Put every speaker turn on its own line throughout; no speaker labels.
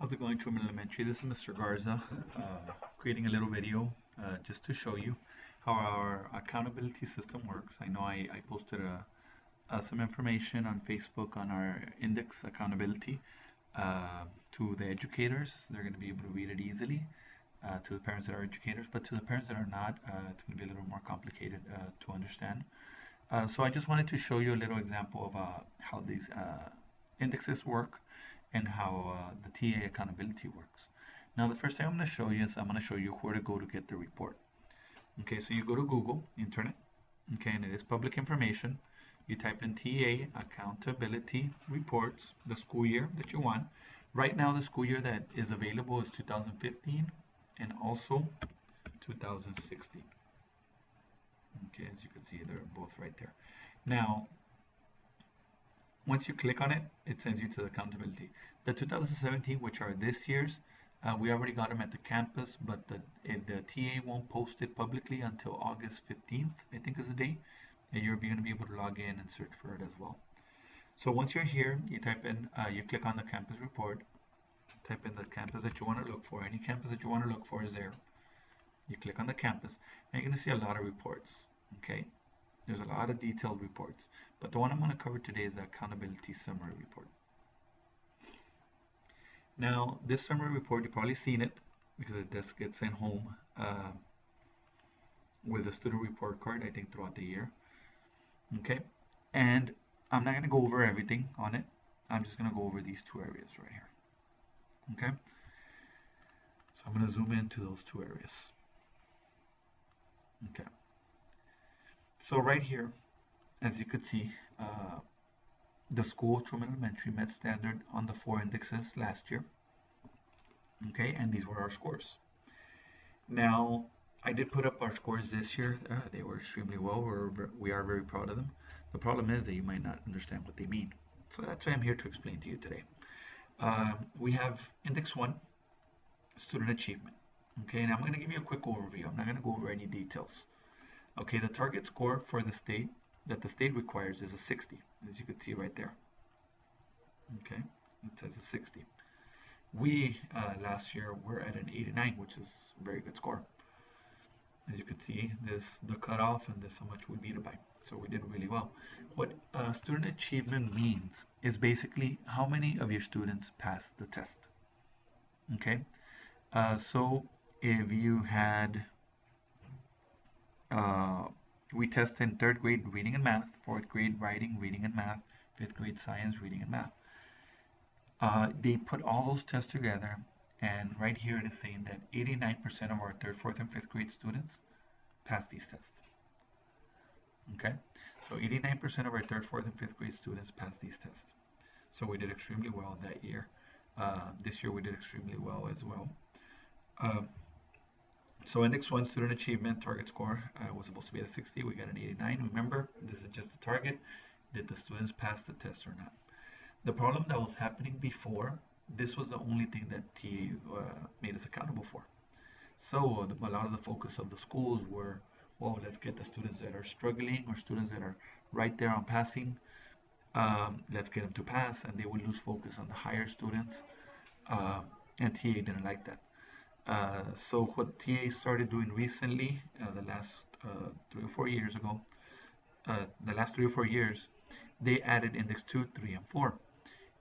How's it going, Truman Elementary? This is Mr. Garza, creating a little video just to show you how our accountability system works. I know I posted some information on Facebook on our index accountability to the educators. They're going to be able to read it easily to the parents that are educators, but to the parents that are not, it's going to be a little more complicated to understand. So I just wanted to show you a little example of how these indexes work and how the TA accountability works. Now the first thing I'm going to show you is I'm going to show you where to go to get the report. Okay, so you go to Google, Internet, okay, and it is public information. You type in TA accountability reports, the school year that you want. Right now the school year that is available is 2015 and also 2016. Okay, as you can see, they're both right there. Now, once you click on it, it sends you to the accountability. The 2017, which are this year's, we already got them at the campus, but the TA won't post it publicly until August 15th, I think is the date, and you're going to be able to log in and search for it as well. So once you're here, you type in, you click on the campus report, type in the campus that you want to look for. Any campus that you want to look for is there. You click on the campus, and you're going to see a lot of reports. Okay, there's a lot of detailed reports, but the one I'm going to cover today is the accountability summary report. Now, this summary report, you've probably seen it because it does get sent home with a student report card, I think, throughout the year. Okay, and I'm not going to go over everything on it. I'm just going to go over these two areas right here. Okay, so I'm going to zoom into those two areas. Okay, so right here, as you could see, the school, Truman Elementary, met standard on the 4 indexes last year. Okay, and these were our scores. Now, I did put up our scores this year. They were extremely well. We are very proud of them. The problem is that you might not understand what they mean. So that's why I'm here to explain to you today. We have Index 1, Student Achievement. Okay, and I'm going to give you a quick overview. I'm not going to go over any details. Okay, the target score for the state that the state requires is a 60, as you can see right there. Okay, it says a 60. We last year were at an 89, which is a very good score. As you can see, this the cutoff and this how much we beat it by. So we did really well. What student achievement means is basically how many of your students pass the test. Okay, so if you had we test in 3rd grade reading and math, 4th grade writing, reading and math, 5th grade science, reading and math. They put all those tests together, and right here it is saying that 89% of our 3rd, 4th, and 5th grade students pass these tests. Okay, so 89% of our 3rd, 4th, and 5th grade students pass these tests. So we did extremely well that year. This year we did extremely well as well. So Index 1 student achievement target score was supposed to be at 60. We got an 89. Remember, this is just a target. Did the students pass the test or not? The problem that was happening before, this was the only thing that TA made us accountable for. So a lot of the focus of the schools were, well, let's get the students that are struggling or students that are right there on passing. Let's get them to pass, and they would lose focus on the higher students. And TA didn't like that. So what TA started doing recently, the last 3 or 4 years ago, the last 3 or 4 years, they added Index 2, 3, and 4.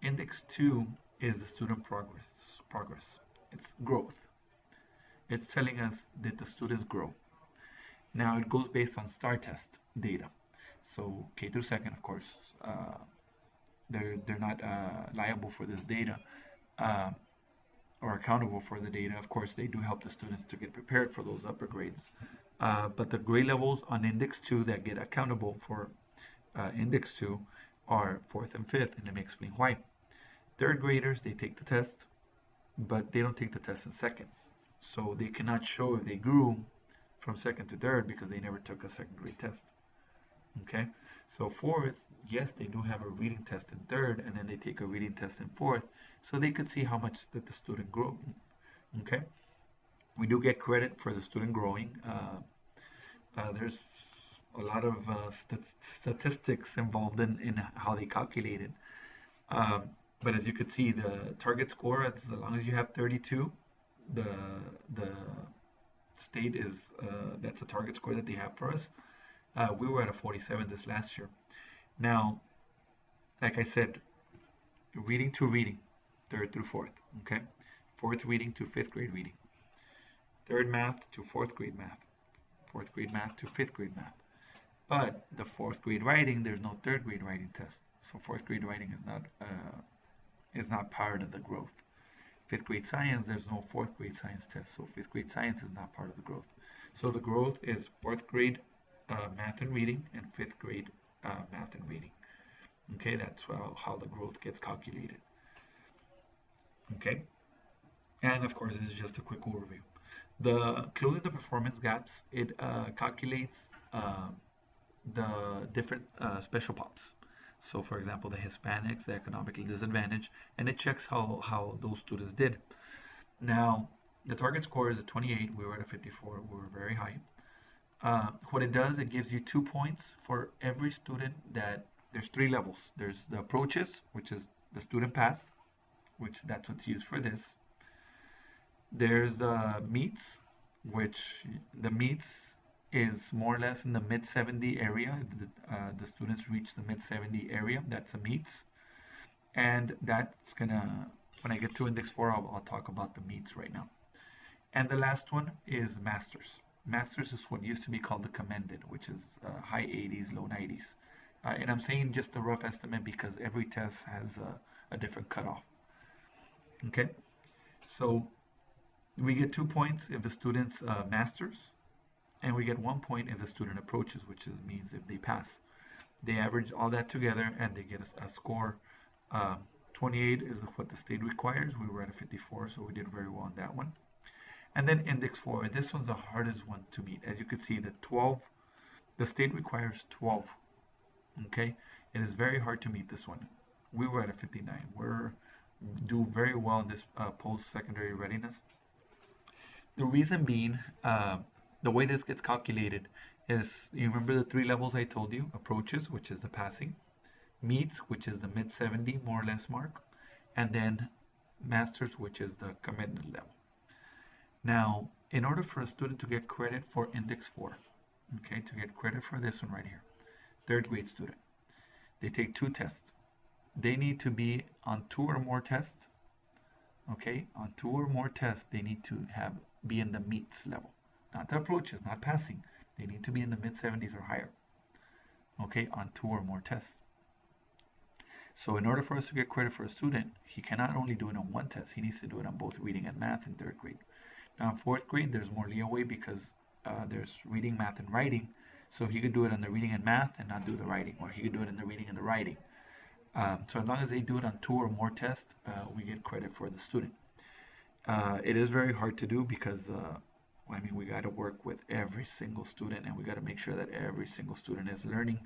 Index 2 is the student progress. It's growth. It's telling us that the students grow. Now it goes based on STAR test data. So K through 2nd, of course, they're not liable for this data. Or accountable for the data. Of course, they do help the students to get prepared for those upper grades. But the grade levels on Index 2 that get accountable for Index 2 are 4th and 5th, and let me explain why. 3rd graders, they take the test, but they don't take the test in 2nd. So they cannot show if they grew from 2nd to 3rd because they never took a 2nd grade test. Okay, so 4th, yes, they do have a reading test in 3rd, and then they take a reading test in 4th, so they could see how much that the student grew. Okay, we do get credit for the student growing. There's a lot of statistics involved in how they calculate it. But as you could see, the target score, as long as you have 32, the the state is that's a target score that they have for us. We were at a 47 this last year. Now, like I said, reading to reading, third through fourth. Okay, fourth reading to fifth grade reading, third math to fourth grade math, fourth grade math to fifth grade math. But the fourth grade writing, there's no third grade writing test. So fourth grade writing is not part of the growth. Fifth grade science, there's no fourth grade science test. So fifth grade science is not part of the growth. So the growth is fourth grade math and reading and fifth grade math and reading. Okay, that's how the growth gets calculated. Okay, and of course, this is just a quick overview. The closing the performance gaps, it calculates the different special pops. So for example, the Hispanics, the economically disadvantaged, and it checks how those students did. Now, the target score is a 28. We were at a 54. We were very high. What it does, it gives you 2 points for every student that there's 3 levels. There's the approaches, which is the student pass, which that's what's used for this. There's the meets, which the meets is more or less in the mid 70 area. The students reach the mid 70 area. That's a meets. And that's gonna, when I get to index 4, I'll talk about the meets right now. And the last one is masters. Masters is what used to be called the commended, which is high 80s, low 90s. And I'm saying just a rough estimate because every test has a different cutoff. Okay, so we get 2 points if the student's masters, and we get 1 point if the student approaches, which means if they pass. They average all that together and they get a score. 28 is what the state requires. We were at a 54, so we did very well on that one. And then index 4, this one's the hardest one to meet. As you can see, the 12, the state requires 12. Okay, it is very hard to meet this one. We were at a 59. We're do very well in this post-secondary readiness. The reason being, the way this gets calculated is, you remember the 3 levels I told you? Approaches, which is the passing, meets, which is the mid 70 more or less mark, and then masters, which is the commitment level. Now, in order for a student to get credit for index 4, okay, to get credit for this one right here, third grade student, they take 2 tests. They need to be on 2 or more tests. Okay, on 2 or more tests, they need to be in the meets level, not the approaches, not passing. They need to be in the mid 70s or higher. Okay, on 2 or more tests. So in order for us to get credit for a student, he cannot only do it on 1 test. He needs to do it on both reading and math in 3rd grade. Now in 4th grade, there's more leeway because there's reading, math, and writing. So he could do it on the reading and math and not do the writing, or he could do it in the reading and the writing. So as long as they do it on 2 or more tests, we get credit for the student. It is very hard to do because, I mean, we got to work with every single student and we got to make sure that every single student is learning.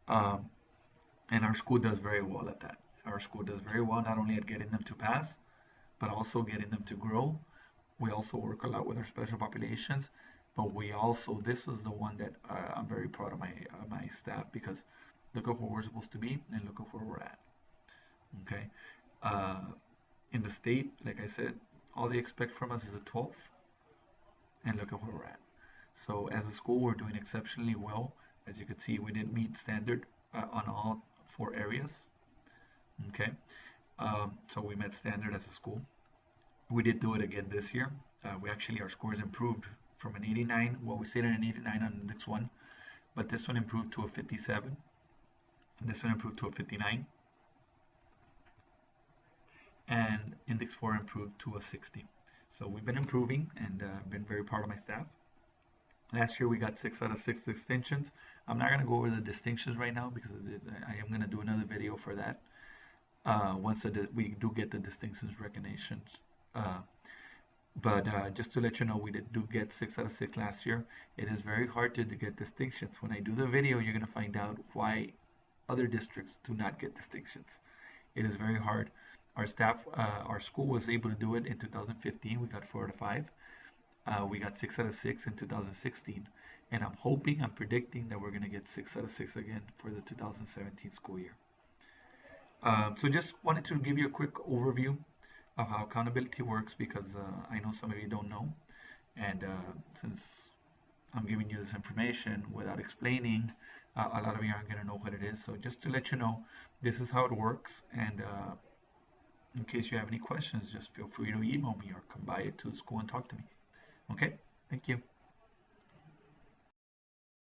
And our school does very well at that. Our school does very well not only at getting them to pass, but also getting them to grow. We also work a lot with our special populations, but we also, this is the one that I'm very proud of my staff, because look at where we're supposed to be and look at where we're at. Okay, in the state, like I said, all they expect from us is a 12, and look at where we're at. So as a school, we're doing exceptionally well. As you can see, we didn't meet standard on all 4 areas. Okay, so we met standard as a school. We did do it again this year. We actually, our scores improved from an 89. Well, we stayed at an 89 on index 1, but this one improved to a 57. This one improved to a 59. And index 4 improved to a 60. So we've been improving, and been very proud of my staff. Last year we got 6 out of 6 distinctions. I'm not going to go over the distinctions right now because I am going to do another video for that. Once we do get the distinctions recognitions. But just to let you know, we do get 6 out of 6 last year. It is very hard to get distinctions. When I do the video, you're going to find out why other districts do not get distinctions. It is very hard. Our staff, our school was able to do it in 2015. We got 4 out of 5. We got 6 out of 6 in 2016. And I'm predicting that we're going to get 6 out of 6 again for the 2017 school year. So just wanted to give you a quick overview of how accountability works because I know some of you don't know. And since I'm giving you this information without explaining, a lot of you aren't going to know what it is. So just to let you know, this is how it works. And in case you have any questions, just feel free to email me or come by to the school and talk to me. Okay? Thank you.